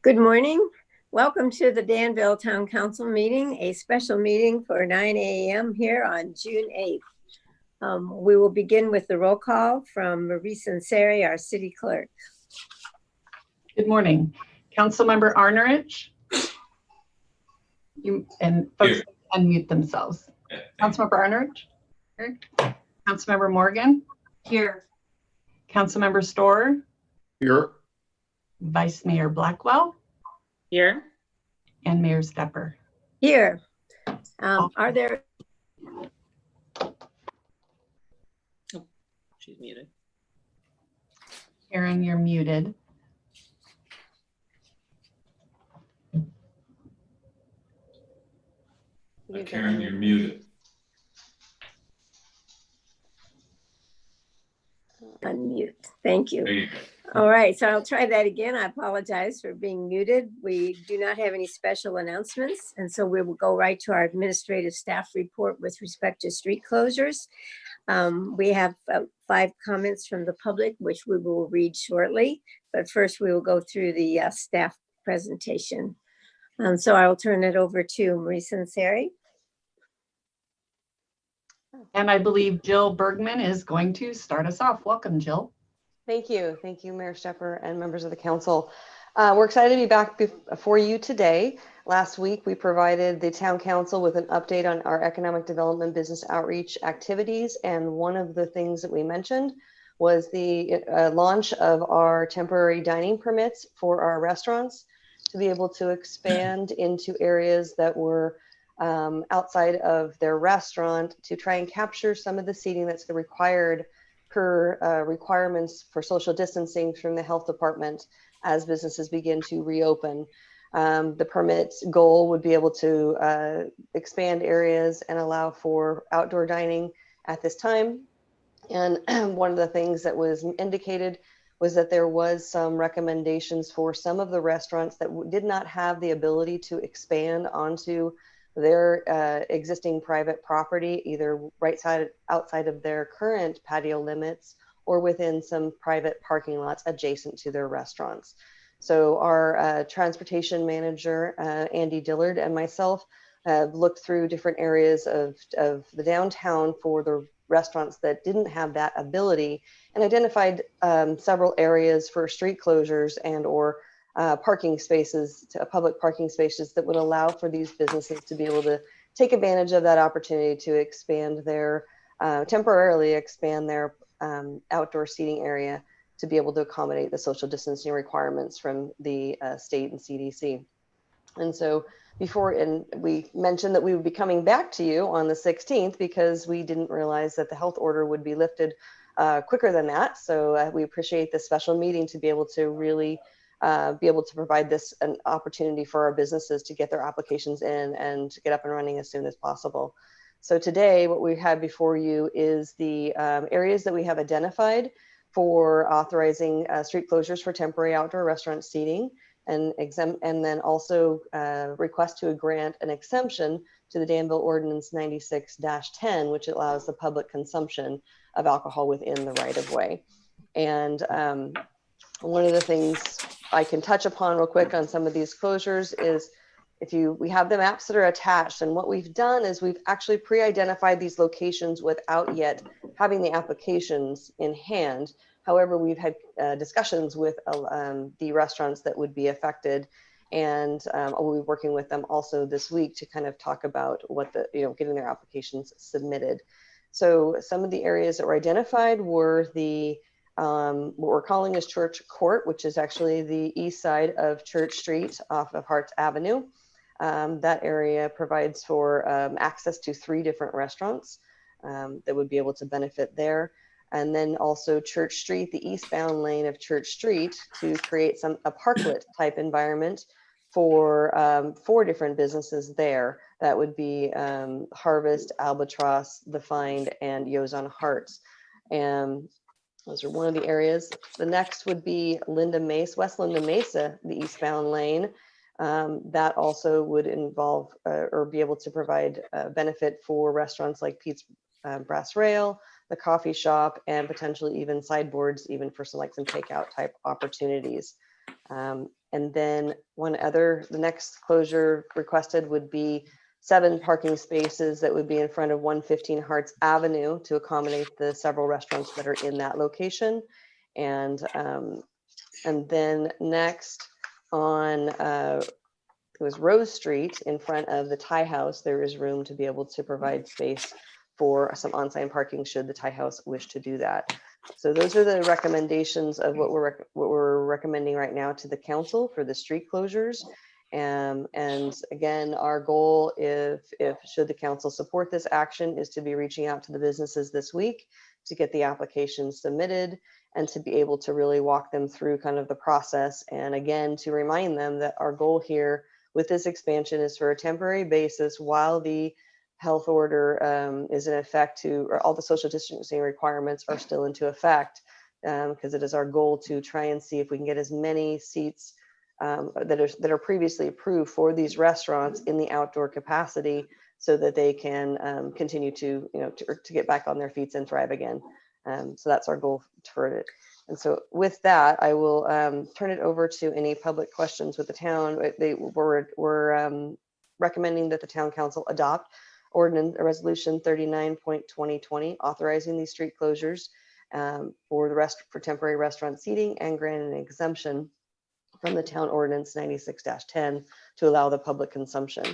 Good morning. Welcome to the Danville Town Council meeting, a special meeting for 9 a.m. here on June 8th. We will begin with the roll call from Marie Sinceri, our city clerk. Good morning. Councilmember Arnerich. And folks unmute themselves. Councilmember Arnerich. Here. Councilmember Morgan. Here. Councilmember Storer. Here. Vice Mayor Blackwell. Here. And Mayor Stepper. Here. Are there? Oh, she's muted. Karen, you're muted. Karen, you're muted. Unmute. Thank you. All right, so I'll try that again. I apologize for being muted. We do not have any special announcements, and so we will go right to our administrative staff report with respect to street closures. We have 5 comments from the public, which we will read shortly, but first we will go through the staff presentation. So I will turn it over to Marie Sinceri. And I believe Jill Bergman is going to start us off. Welcome, Jill. Thank you. Thank you, Mayor Stepper and members of the council. We're excited to be back before you today. Last week, we provided the town council with an update on our economic development business outreach activities. And one of the things that we mentioned was the launch of our temporary dining permits for our restaurants to be able to expand into areas that were outside of their restaurant to try and capture some of the seating that's required per requirements for social distancing from the health department as businesses begin to reopen. The permit goal would be able to expand areas and allow for outdoor dining at this time. And one of the things that was indicated was that there was some recommendations for some of the restaurants that did not have the ability to expand onto their existing private property, either outside of their current patio limits or within some private parking lots adjacent to their restaurants. So our transportation manager, Andy Dillard, and myself have looked through different areas of the downtown for the restaurants that didn't have that ability and identified several areas for street closures and or parking spaces, public parking spaces that would allow for these businesses to be able to take advantage of that opportunity to expand their, temporarily expand their outdoor seating area to be able to accommodate the social distancing requirements from the state and CDC. And so we mentioned that we would be coming back to you on the 16th because we didn't realize that the health order would be lifted quicker than that. So we appreciate this special meeting to be able to really be able to provide this an opportunity for our businesses to get their applications in and get up and running as soon as possible. So today, what we have before you is the areas that we have identified for authorizing street closures for temporary outdoor restaurant seating and then also request to grant an exemption to the Danville Ordinance 96-10, which allows the public consumption of alcohol within the right of way. And one of the things I can touch upon real quick on some of these closures is we have the maps that are attached, and what we've done is we've actually pre-identified these locations without yet having the applications in hand. However, we've had discussions with the restaurants that would be affected, and we'll be working with them also this week to kind of talk about what getting their applications submitted. So some of the areas that were identified were what we're calling is Church Court, which is actually the east side of Church Street off of Harts Avenue. That area provides for access to 3 different restaurants that would be able to benefit there. And then also Church Street, the eastbound lane of Church Street, to create a parklet type environment for 4 different businesses there. That would be Harvest, Albatross, The Find, and Yozon Hearts. And those are one of the areas. The next would be West Linda Mesa, the eastbound lane. That also would involve or be able to provide benefit for restaurants like Pete's Brass Rail, the coffee shop, and potentially even sideboards, even for some takeout type opportunities. And And then the next closure requested would be 7 parking spaces that would be in front of 115 Hearts Avenue to accommodate the several restaurants that are in that location. And then next on it was Rose Street in front of the Thai House, there is room to be able to provide space for some on-site parking should the Thai House wish to do that. So those are the recommendations of what we're recommending right now to the council for the street closures. And again, our goal, if should the council support this action, is to be reaching out to the businesses this week to get the applications submitted and to be able to really walk them through kind of the process. And again, to remind them that our goal here with this expansion is for a temporary basis while the health order is in effect or all the social distancing requirements are still into effect, because it is our goal to try and see if we can get as many seats that are previously approved for these restaurants in the outdoor capacity so that they can continue to get back on their feet and thrive again. So that's our goal for it. And so with that, I will turn it over to any public questions with the town. We're recommending that the town council adopt resolution 39.2020, authorizing these street closures for temporary restaurant seating and grant an exemption from the town ordinance 96-10 to allow the public consumption.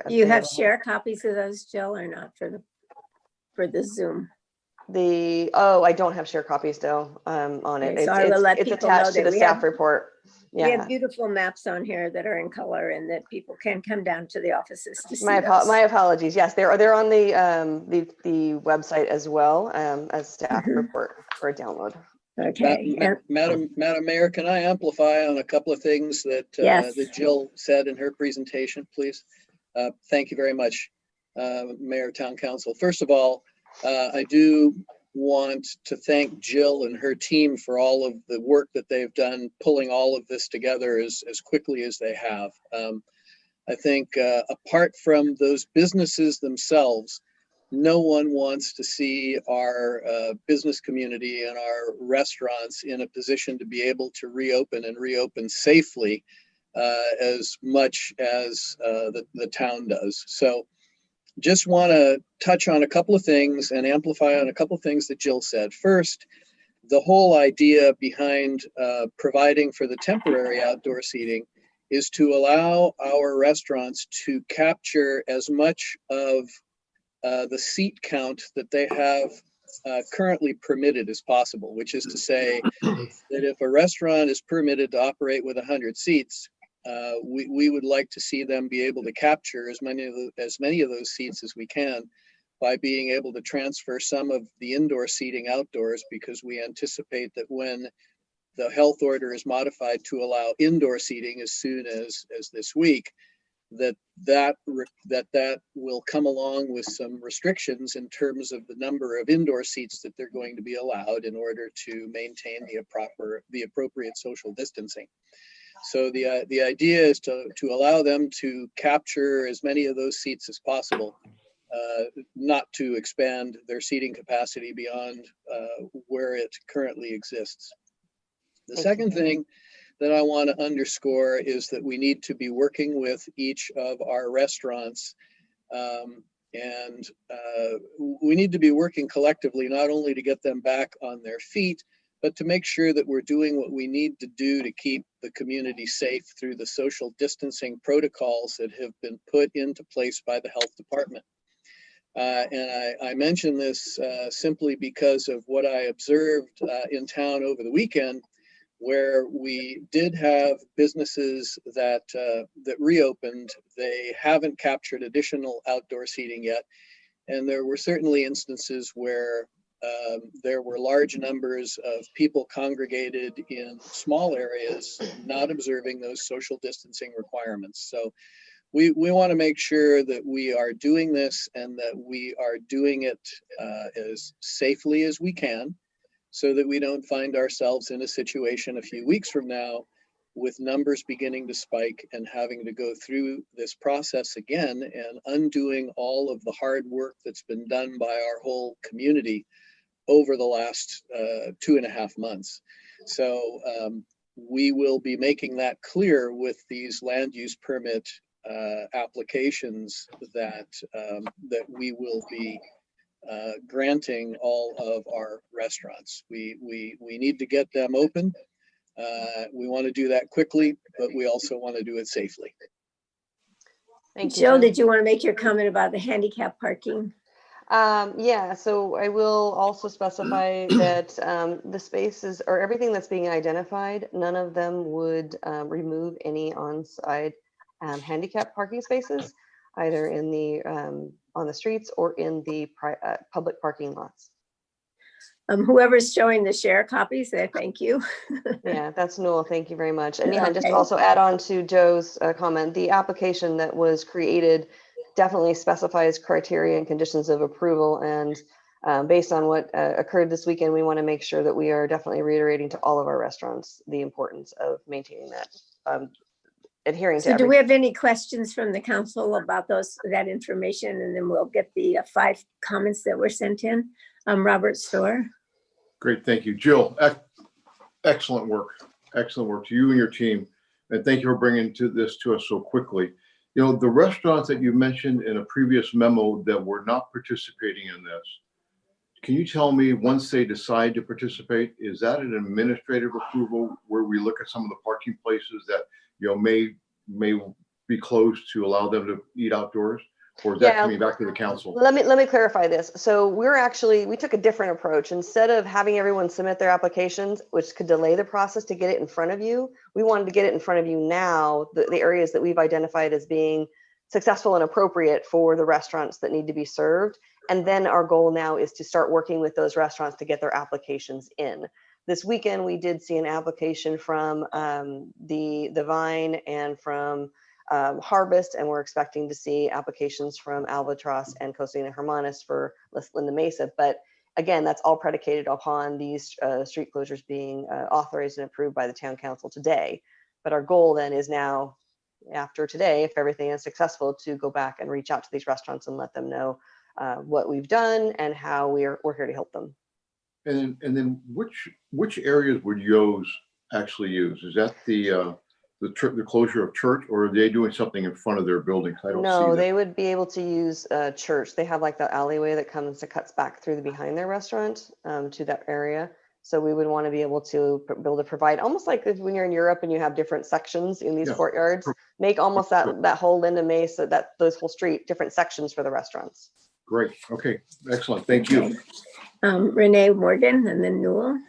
You have share copies of those, Jill, or not for the Zoom? I don't have share copies though on it. Okay, so I will let It's people know attached to that the staff report. We have beautiful maps on here that are in color and that people can come down to the offices to see My those. apologies. Yes, they're on the website as well as staff report for a download. Okay. Madam Mayor, can I amplify on a couple of things that Yes. that Jill said in her presentation, please? Thank you very much, Mayor, Town Council. First of all, I do want to thank Jill and her team for all of the work that they've done, pulling all of this together as quickly as they have. I think apart from those businesses themselves, no one wants to see our business community and our restaurants in a position to be able to reopen and reopen safely as much as the town does. So just want to touch on a couple of things and amplify on a couple of things that Jill said. First, the whole idea behind providing for the temporary outdoor seating is to allow our restaurants to capture as much of the seat count that they have currently permitted as possible, which is to say that if a restaurant is permitted to operate with 100 seats, we would like to see them be able to capture as many of those seats as we can by being able to transfer some of the indoor seating outdoors, because we anticipate that when the health order is modified to allow indoor seating as soon as this week, that will come along with some restrictions in terms of the number of indoor seats that they're going to be allowed in order to maintain the appropriate social distancing. So the idea is to allow them to capture as many of those seats as possible, not to expand their seating capacity beyond where it currently exists. The second thing that I want to underscore is that we need to be working with each of our restaurants, and we need to be working collectively, not only to get them back on their feet, but to make sure that we're doing what we need to do to keep the community safe through the social distancing protocols that have been put into place by the health department. And I mention this simply because of what I observed in town over the weekend, where we did have businesses that reopened. They haven't captured additional outdoor seating yet. And there were certainly instances where there were large numbers of people congregated in small areas, not observing those social distancing requirements. So we want to make sure that we are doing this and that we are doing it as safely as we can, so that we don't find ourselves in a situation a few weeks from now with numbers beginning to spike and having to go through this process again and undoing all of the hard work that's been done by our whole community over the last 2.5 months. So we will be making that clear with these land use permit applications that we will be granting all of our restaurants. We need to get them open. We want to do that quickly, but we also want to do it safely. Thank you, Jill, Joe. did you want to make your comment about the handicap parking? Yeah, so I will also specify that the spaces or everything that's being identified, none of them would remove any on-site handicap parking spaces, either in the on the streets or in the public parking lots. Whoever's showing the share copies, thank you. Yeah, that's Noel. Thank you very much. And yeah, just Okay. also add on to Joe's comment, the application that was created definitely specifies criteria and conditions of approval. And based on what occurred this weekend, we want to make sure that we are definitely reiterating to all of our restaurants the importance of maintaining that, adhering to So do we everything. have any questions from the council about that information? And then we'll get the 5 comments that were sent in. Robert Storr. Great, thank you. Jill, excellent work. Excellent work to you and your team. And thank you for bringing this to us so quickly. You know, the restaurants that you mentioned in a previous memo that were not participating in this, can you tell me, once they decide to participate, is that an administrative approval where we look at some of the parking places that, you know, may be closed to allow them to eat outdoors? Or is that coming back to the council? Let me clarify this. So we took a different approach. Instead of having everyone submit their applications, which could delay the process to get it in front of you, we wanted to get it in front of you now, the areas that we've identified as being successful and appropriate for the restaurants that need to be served. And then our goal now is to start working with those restaurants to get their applications in. This weekend, we did see an application from the Vine and from Harvest, and we're expecting to see applications from Albatross and Costa Hermanas for Linda Mesa. But again, that's all predicated upon these street closures being authorized and approved by the town council today. But our goal then is now, after today, if everything is successful, to go back and reach out to these restaurants and let them know what we've done and how we're here to help them. And then which areas would Yo's actually use? Is that the closure of church, or are they doing something in front of their buildings? I don't see No, that. they would be able to use church. They have like the alleyway that cuts back through behind their restaurant to that area. So we would want to be able to provide, almost like when you're in Europe and you have different sections in these courtyards, make almost that whole Linda Mesa, those whole street, different sections for the restaurants. Great. Okay. Excellent. Thank you. Renee Morgan and then Newell.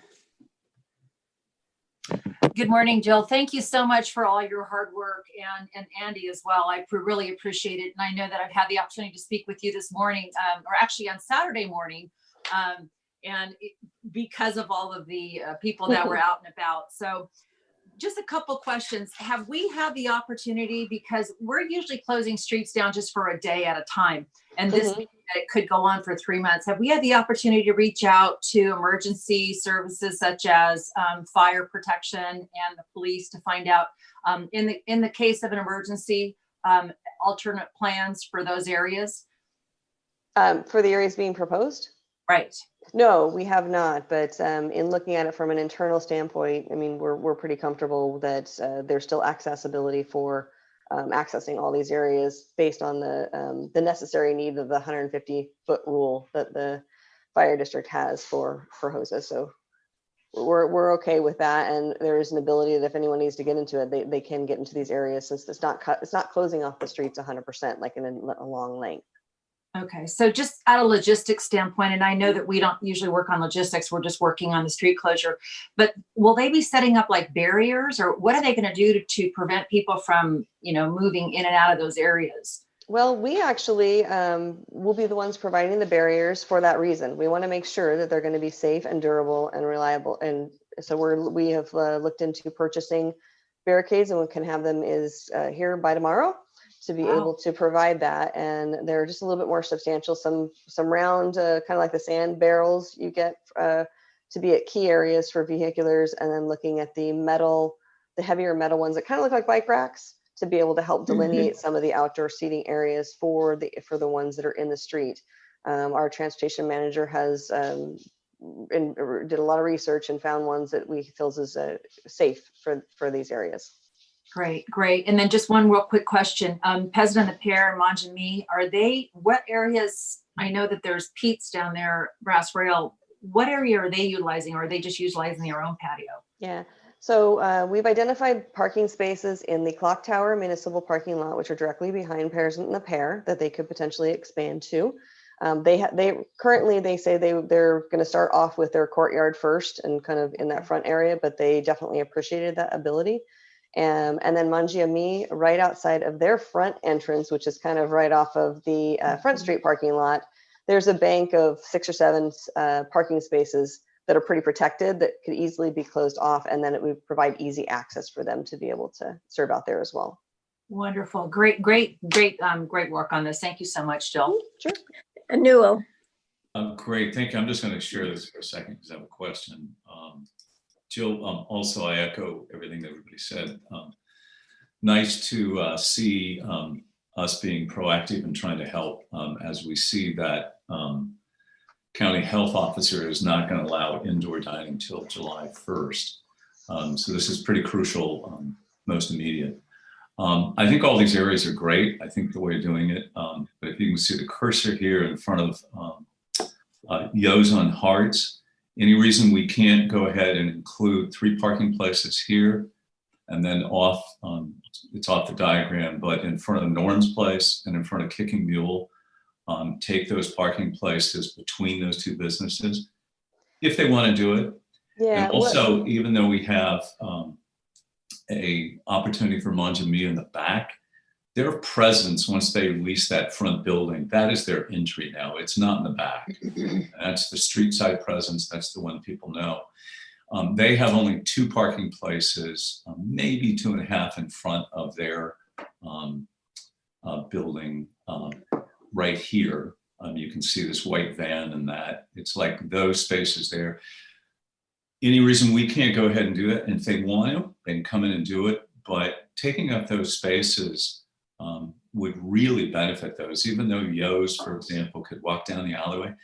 Good morning, Jill. Thank you so much for all your hard work, and Andy as well. I really appreciate it. And I know that I've had the opportunity to speak with you this morning, or actually on Saturday morning, because of all of the people that were out and about. So just a couple questions. Have we had the opportunity, because we're usually closing streets down just for a day at a time, and this it could go on for 3 months. Have we had the opportunity to reach out to emergency services such as fire protection and the police to find out, in the case of an emergency, alternate plans for those areas? For the areas being proposed? Right. No, we have not. But in looking at it from an internal standpoint, I mean, we're pretty comfortable that there's still accessibility for accessing all these areas based on the necessary need of the 150-foot rule that the fire district has for hoses. So we're okay with that, and there is an ability that if anyone needs to get into it, they can get into these areas, since it's not closing off the streets 100% like in a long length. Okay, so just at a logistics standpoint, and I know that we don't usually work on logistics, we're just working on the street closure, but will they be setting up like barriers, or what are they going to do to prevent people from, moving in and out of those areas? Well, we actually will be the ones providing the barriers for that reason. We want to make sure that they're going to be safe and durable and reliable. And so we have looked into purchasing barricades, and we can have them here by tomorrow to be able to provide that. And they're just a little bit more substantial, some round, kind of like the sand barrels you get to be at key areas for vehiculars, and then looking at the heavier metal ones that kind of look like bike racks, to be able to help delineate some of the outdoor seating areas for the ones that are in the street. Our transportation manager has did a lot of research and found ones that we feels is safe for these areas. Great, great. And then just one real quick question. Pezda and the Pear and Manjami, what areas, I know that there's Pete's down there, Brass Rail. What area are they utilizing, or are they just utilizing their own patio? Yeah, so we've identified parking spaces in the Clock Tower Municipal Parking Lot, which are directly behind Pears and the Pear, that they could potentially expand to. They currently say they're going to start off with their courtyard first and kind of in that front area, but they definitely appreciated that ability. And then Manjiami, right outside of their front entrance, which is kind of right off of the Front Street parking lot, there's a bank of 6 or 7 parking spaces that are pretty protected that could easily be closed off, and then it would provide easy access for them to be able to serve out there as well. Wonderful. Great work on this. Thank you so much, Jill. Sure. Newell. Great, thank you. I'm just going to share this for a second because I have a question. Jill, also I echo everything that everybody said. Nice to see us being proactive and trying to help as we see that county health officer is not going to allow indoor dining till July 1st. So this is pretty crucial, most immediate. I think all these areas are great. I think the way of doing it, but if you can see the cursor here in front of Yo's on Hearts, any reason we can't go ahead and include 3 parking places here and then off, it's off the diagram, but in front of Norm's place and in front of Kicking Mule, take those parking places between those 2 businesses if they want to do it. Yeah. And also, even though we have a opportunity for Manjami in the back, their presence, once they lease that front building, that is their entry now. It's not in the back. That's the street side presence. That's the one people know. They have only 2 parking places, maybe 2.5 in front of their building right here. You can see this white van and that. It's like those spaces there. Any reason we can't go ahead and do it? And if they want to, they can come in and do it. But taking up those spaces would really benefit those. Even though Yo's, for example, could walk down the alleyway,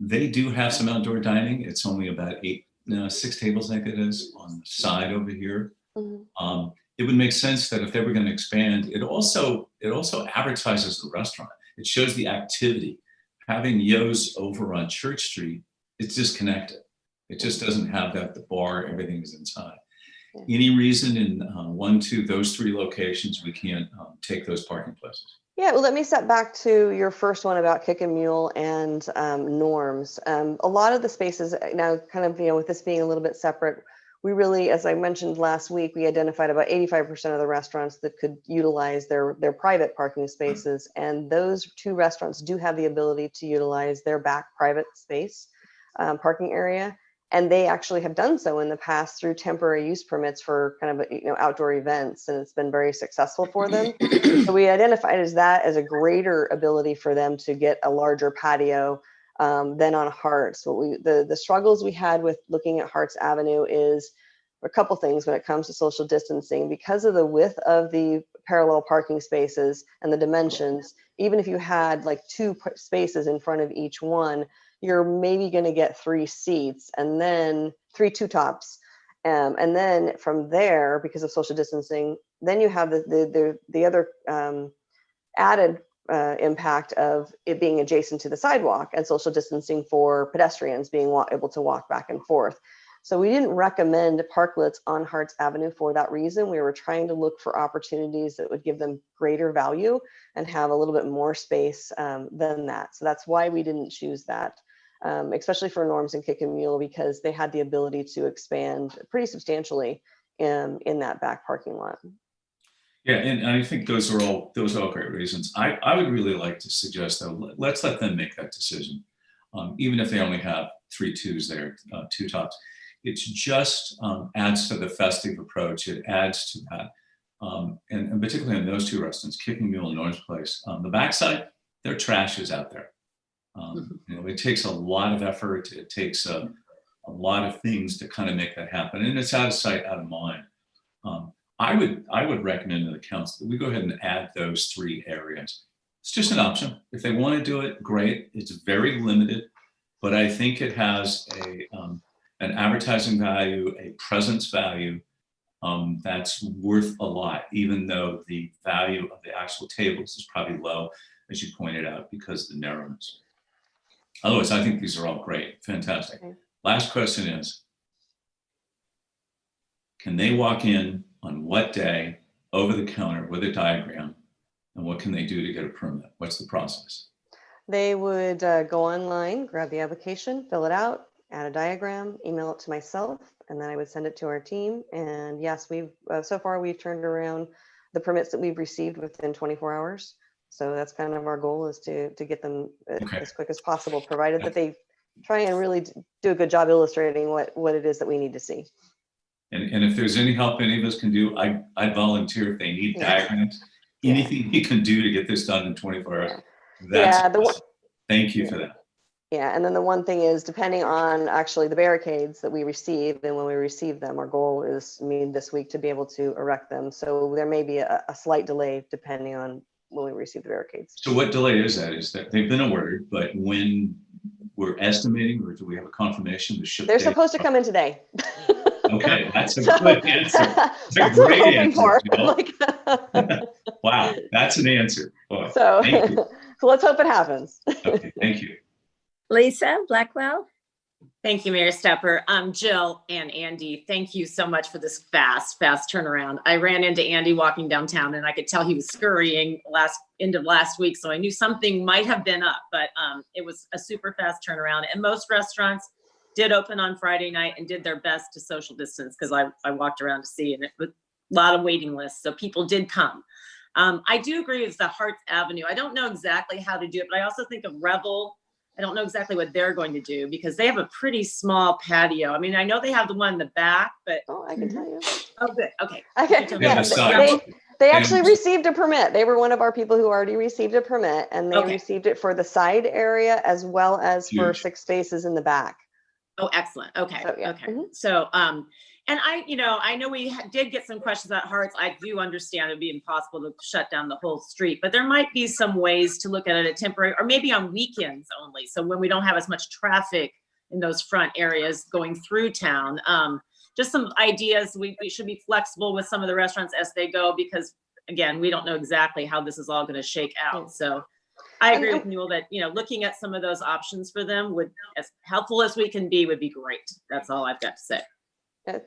they do have some outdoor dining. It's only about 6 tables, I think it is, on the side over here. Mm-hmm. It would make sense that if they were going to expand, it also advertises the restaurant. It shows the activity. Having Yo's over on Church Street, it's disconnected. It just doesn't have that, the bar, everything is inside. Yeah. Any reason in 1, 2, those 3 locations, we can't take those parking places? Yeah, well, let me step back to your first one about Kick and Mule and Norms. A lot of the spaces now, kind of, with this being a little bit separate, we really, as I mentioned last week, we identified about 85% of the restaurants that could utilize their private parking spaces. And those 2 restaurants do have the ability to utilize their back private space parking area. And they actually have done so in the past through temporary use permits for kind of, outdoor events, and it's been very successful for them. So we identified that as a greater ability for them to get a larger patio than on Hearts. So the struggles we had with looking at Hearts Avenue is a couple things when it comes to social distancing. Because of the width of the parallel parking spaces and the dimensions, even if you had like 2 spaces in front of each one, you're maybe going to get 3 seats and then 3 2-tops. And then from there, because of social distancing, then you have the other added impact of it being adjacent to the sidewalk and social distancing for pedestrians being able to walk back and forth. So we didn't recommend parklets on Hearts Avenue for that reason. We were trying to look for opportunities that would give them greater value and have a little bit more space than that. So that's why we didn't choose that, especially for Norms and Kick and Mule, because they had the ability to expand pretty substantially in that back parking lot. Yeah, and I think those are all great reasons. I would really like to suggest, though, let's let them make that decision, even if they only have 3 2s there, 2 tops. It just adds to the festive approach. It adds to that, and particularly in those 2 restaurants, Kicking Mule and Norm's Place. The backside, their trash is out there. It takes a lot of effort. It takes a lot of things to kind of make that happen, and it's out of sight, out of mind. I would recommend to the council that we go ahead and add those 3 areas. It's just an option. If they want to do it, great. It's very limited, but I think it has an advertising value, a presence value that's worth a lot, even though the value of the actual tables is probably low, as you pointed out, because of the narrowness. Otherwise, I think these are all great, fantastic. Okay. Last question is, can they walk in on what day over the counter with a diagram, and what can they do to get a permit? What's the process? They would go online, grab the application, fill it out, add a diagram, email it to myself, and then I would send it to our team. And yes, we've so far we've turned around the permits that we've received within 24 hours. So that's kind of our goal, is to get them Okay. as quick as possible, provided that they try and really do a good job illustrating what it is that we need to see. And if there's any help any of us can do, I'd volunteer if they need diagrams. Anything you can do to get this done in 24 hours. Thank you for that. Yeah, and then the one thing is, depending on actually the barricades that we receive, and when we receive them, our goal is this week to be able to erect them. So there may be a slight delay depending on when we receive the barricades. So what delay is that? Is that they've been ordered, but when we're estimating, or do we have a confirmation to ship? They're supposed to come in today. Okay, that's a good answer. That's a great answer. Wow, that's an answer. Boy, so, thank you. So let's hope it happens. Okay, thank you. Lisa Blackwell. Thank you, Mayor Stepper. Jill and Andy, thank you so much for this fast turnaround. I ran into Andy walking downtown, and I could tell he was scurrying end of last week, so I knew something might have been up, but it was a super fast turnaround. And most restaurants did open on Friday night and did their best to social distance, because I walked around to see, and it was a lot of waiting lists, so people did come. I do agree with the Harts Avenue. I don't know exactly how to do it, but I also think of Revel. I don't know exactly what they're going to do, because they have a pretty small patio. I mean, I know they have the one in the back, but I can tell you. Oh, good. Okay. Okay. Yeah, they actually received a permit. They were one of our people who already received a permit, and they received it for the side area as well as for 6 spaces in the back. Oh, excellent. Okay. So, yeah. Okay. So, and I know we did get some questions about Harts. I do understand it'd be impossible to shut down the whole street, but there might be some ways to look at it at temporary, or maybe on weekends only. So when we don't have as much traffic in those front areas going through town, just some ideas. We should be flexible with some of the restaurants as they go, because again, we don't know exactly how this is all going to shake out. So I agree with Newell that, looking at some of those options for them would, as helpful as we can be, would be great. That's all I've got to say.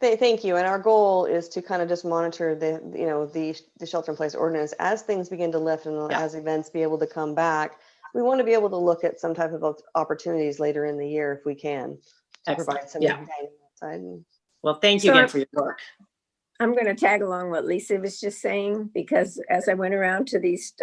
Thank you. And our goal is to kind of just monitor the shelter-in-place ordinance as things begin to lift, and as events be able to come back. We want to be able to look at some type of opportunities later in the year if we can, to provide some dining outside. Well, thank you again for your work. I'm going to tag along what Lisa was just saying, because as I went around to these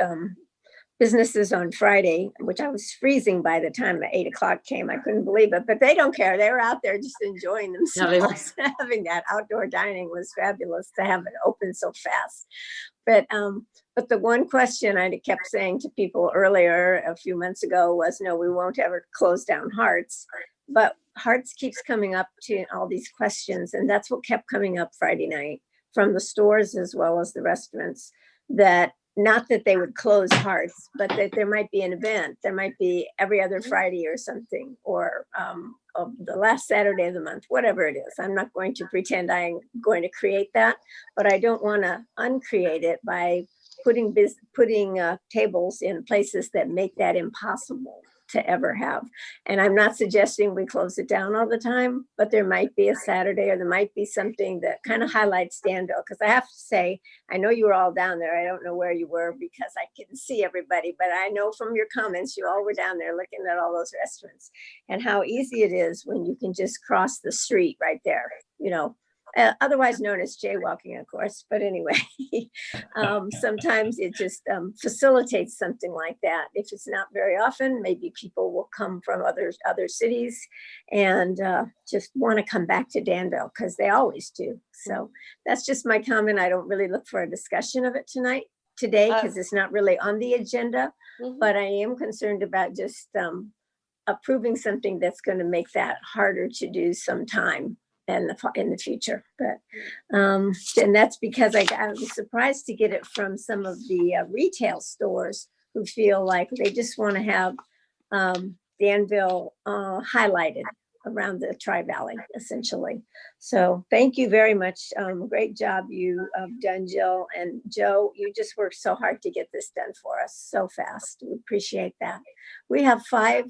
businesses on Friday, which I was freezing by the time the 8 o'clock came. I couldn't believe it, but they don't care. They were out there just enjoying themselves. Having that outdoor dining was fabulous to have it open so fast. But the one question I kept saying to people earlier a few months ago was, no, we won't ever close down Harts. But Harts keeps coming up to all these questions. And that's what kept coming up Friday night from the stores as well as the restaurants, that not that they would close Harts, but that there might be an event. There might be every other Friday or something, or the last Saturday of the month, whatever it is. I'm not going to pretend I'm going to create that, but I don't want to uncreate it by putting tables in places that make that impossible to ever have. And I'm not suggesting we close it down all the time, but there might be a Saturday, or there might be something that kind of highlights Danville. Because I have to say, I know you were all down there. I don't know where you were because I couldn't see everybody, but I know from your comments, you all were down there looking at all those restaurants, and how easy it is when you can just cross the street right there, otherwise known as jaywalking, of course. But anyway, sometimes it just facilitates something like that. If it's not very often, maybe people will come from other cities and just want to come back to Danville, because they always do. So that's just my comment. I don't really look for a discussion of it today, because it's not really on the agenda, but I am concerned about just approving something that's going to make that harder to do sometime in the future. But and that's because I was surprised to get it from some of the retail stores who feel like they just want to have Danville highlighted around the Tri-Valley, essentially. So thank you very much. Great job you have done, Jill. And Joe, you just worked so hard to get this done for us so fast. We appreciate that. We have 5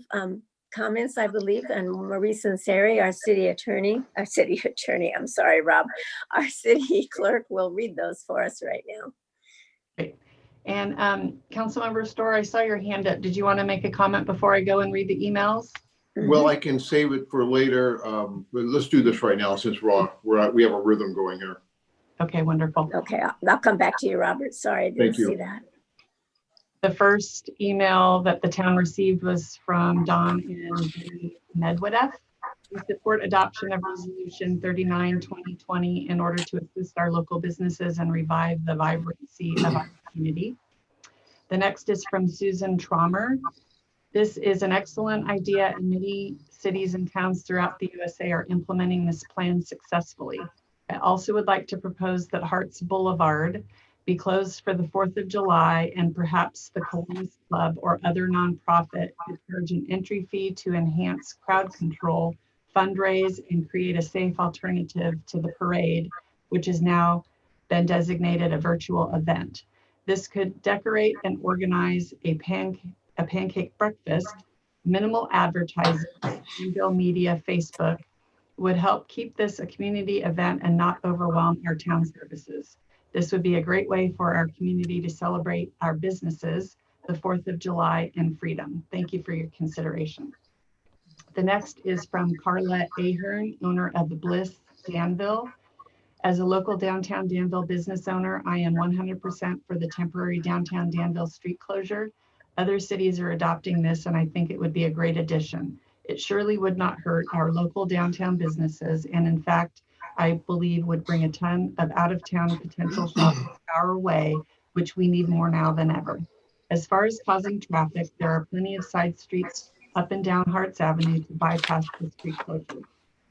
comments, I believe, and Marie Sinceri, our city attorney, I'm sorry, Rob, our city clerk will read those for us right now. Great. And Councilmember Storr, I saw your hand up. Did you want to make a comment before I go and read the emails? Well, I can save it for later. But let's do this right now since we have a rhythm going here. Okay, wonderful. Okay, I'll come back to you, Robert. Sorry, I didn't see that. The first email that the town received was from Don and Jenny Medvedev. We support adoption of Resolution 39-2020 in order to assist our local businesses and revive the vibrancy of our community. The next is from Susan Traumer. This is an excellent idea, and many cities and towns throughout the USA are implementing this plan successfully. I also would like to propose that Hearts Boulevard be closed for the 4th of July, and perhaps the Kiwanis Club or other nonprofit could charge an entry fee to enhance crowd control, fundraise, and create a safe alternative to the parade, which has now been designated a virtual event. This could decorate and organize a pancake breakfast, minimal advertising, Danville media, Facebook would help keep this a community event and not overwhelm our town services. This would be a great way for our community to celebrate our businesses, the 4th of July and freedom. Thank you for your consideration. The next is from Carla Ahern, owner of the Bliss Danville. As a local downtown Danville business owner, I am 100% for the temporary downtown Danville street closure. Other cities are adopting this, and I think it would be a great addition. It surely would not hurt our local downtown businesses, and in fact, I believe would bring a ton of out-of-town potential shoppers our way, which we need more now than ever. As far as causing traffic, there are plenty of side streets up and down Harts Avenue to bypass the street closure.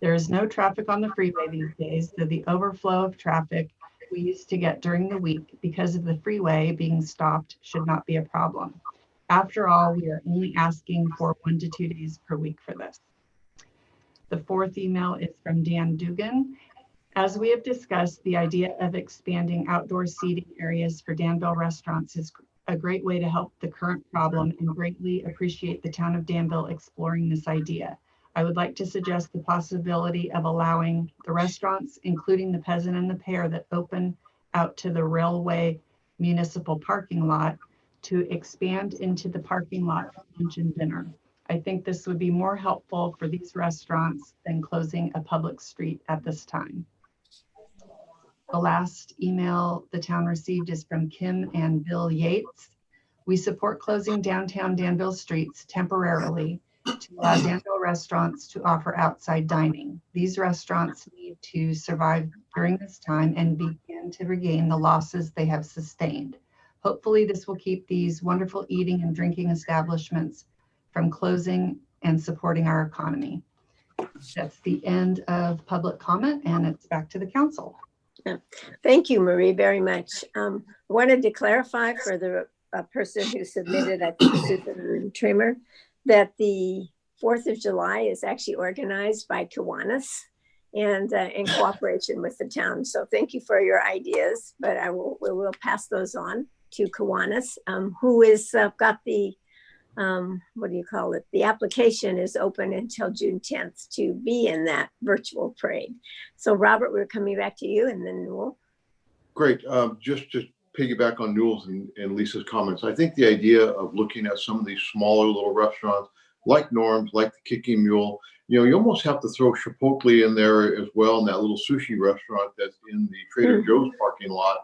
There is no traffic on the freeway these days, so the overflow of traffic we used to get during the week because of the freeway being stopped should not be a problem. After all, we are only asking for 1 to 2 days per week for this. The 4th email is from Dan Dugan. As we have discussed, the idea of expanding outdoor seating areas for Danville restaurants is a great way to help the current problem, and greatly appreciate the town of Danville exploring this idea. I would like to suggest the possibility of allowing the restaurants, including the Peasant and the Pear that open out to the railway municipal parking lot, to expand into the parking lot for lunch and dinner. I think this would be more helpful for these restaurants than closing a public street at this time. The last email the town received is from Kim and Bill Yates. We support closing downtown Danville streets temporarily to allow Danville restaurants to offer outside dining. These restaurants need to survive during this time and begin to regain the losses they have sustained. Hopefully this will keep these wonderful eating and drinking establishments from closing and supporting our economy. That's the end of public comment, and it's back to the council. Yeah. Thank you, Marie, very much. Wanted to clarify for the person who submitted, I think Susan Trimmer, that the 4th of July is actually organized by Kiwanis and in cooperation with the town. So thank you for your ideas, but we will pass those on to Kiwanis, who is got the what do you call it? The application is open until June 10th to be in that virtual parade. So Robert, we're coming back to you, and then Newell. Great. Just to piggyback on Newell's and Lisa's comments, I think the idea of looking at some of these smaller little restaurants like Norm's, like the Kicking Mule, you almost have to throw Chipotle in there as well, in that little sushi restaurant that's in the Trader Joe's parking lot,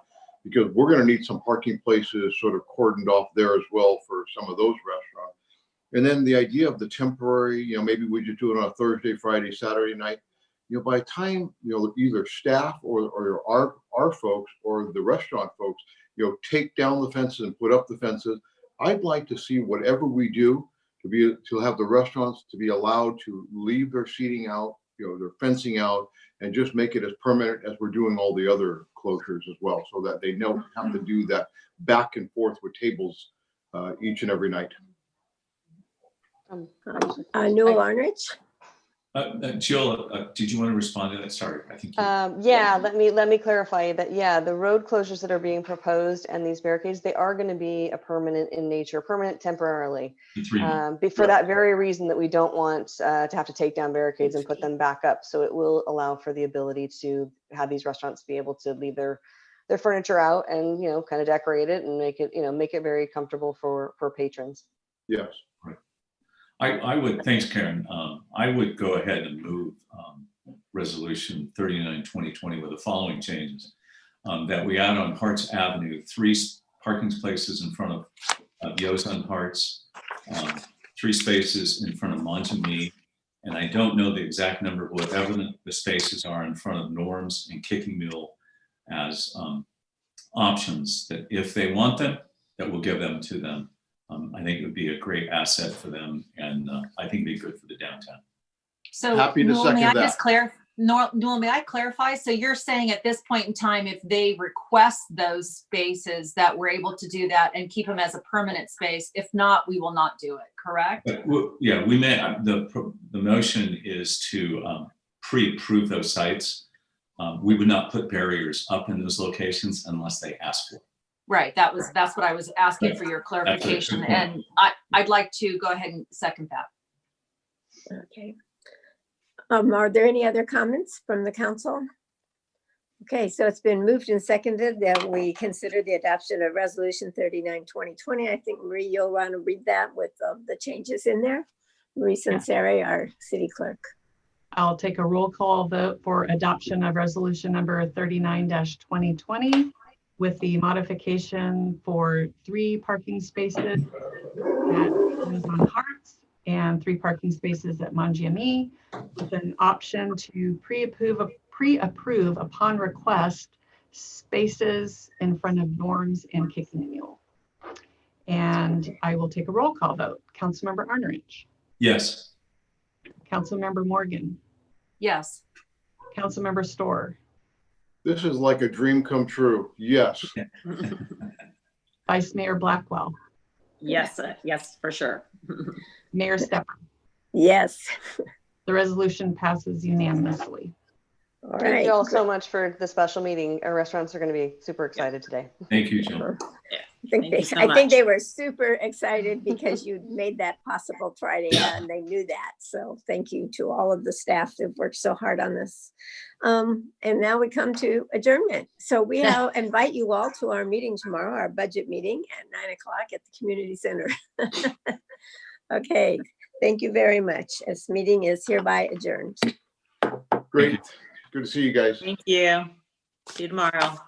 because we're going to need some parking places sort of cordoned off there as well for some of those restaurants. And then the idea of the temporary, maybe we just do it on a Thursday, Friday, Saturday night. By the time, either staff or our folks or the restaurant folks, take down the fences and put up the fences, I'd like to see whatever we do to have the restaurants to be allowed to leave their seating out, their fencing out, and just make it as permanent as we're doing all the other closures as well, so that they don't have to do that back and forth with tables each and every night. Newell Arnrich? Jill, did you want to respond to that? Sorry, I think. Yeah, let me clarify that. Yeah, the road closures that are being proposed and these barricades, they are going to be a permanent in nature, permanent temporarily. For that very reason that we don't want to have to take down barricades and put them back up. So it will allow for the ability to have these restaurants be able to leave their furniture out and, kind of decorate it and make it very comfortable for patrons. Yes. I would, thanks, Karen. I would go ahead and move resolution 39/2020 with the following changes. That we add on Harts Avenue 3 parking spaces in front of Yo's on Harts, 3 spaces in front of Monjami, and I don't know the exact number, but whatever the spaces are in front of Norm's and Kicking Mule as options, that if they want them, that we'll give them to them. I think it would be a great asset for them, and I think it'd be good for the downtown. So Happy to Newell, second may I that. just Newell, may I clarify? So you're saying at this point in time, if they request those spaces, that we're able to do that and keep them as a permanent space? If not, we will not do it, correct? Yeah, we may. The motion is to pre-approve those sites. We would not put barriers up in those locations unless they ask for it. Right. That's what I was asking for your clarification, and I'd like to go ahead and second that. Okay. Are there any other comments from the council? Okay, so it's been moved and seconded that we consider the adoption of resolution 39/2020. I think Marie, you'll want to read that with the changes in there. Marie Sansari, our city clerk. I'll take a roll call vote for adoption of resolution number 39-2020 with the modification for 3 parking spaces at on Harts and 3 parking spaces at Monjami, with an option to pre-approve upon request spaces in front of Norm's and Kicking Mule. And I will take a roll call vote. Councilmember Arnrich. Yes. Councilmember Morgan. Yes. Councilmember Storr. This is like a dream come true. Yes. Vice Mayor Blackwell. Yes, yes, for sure. Mayor Stepper. Yes. The resolution passes unanimously. All right. Thank you all so much for the special meeting. Our restaurants are going to be super excited today. Thank you, Jill. I think they were super excited because you made that possible Friday, and they knew that. So thank you to all of the staff that worked so hard on this. And now we come to adjournment. So we invite you all to our meeting tomorrow, our budget meeting at 9 o'clock at the community center. Okay, thank you very much. This meeting is hereby adjourned. Great. Good to see you guys. Thank you. See you tomorrow.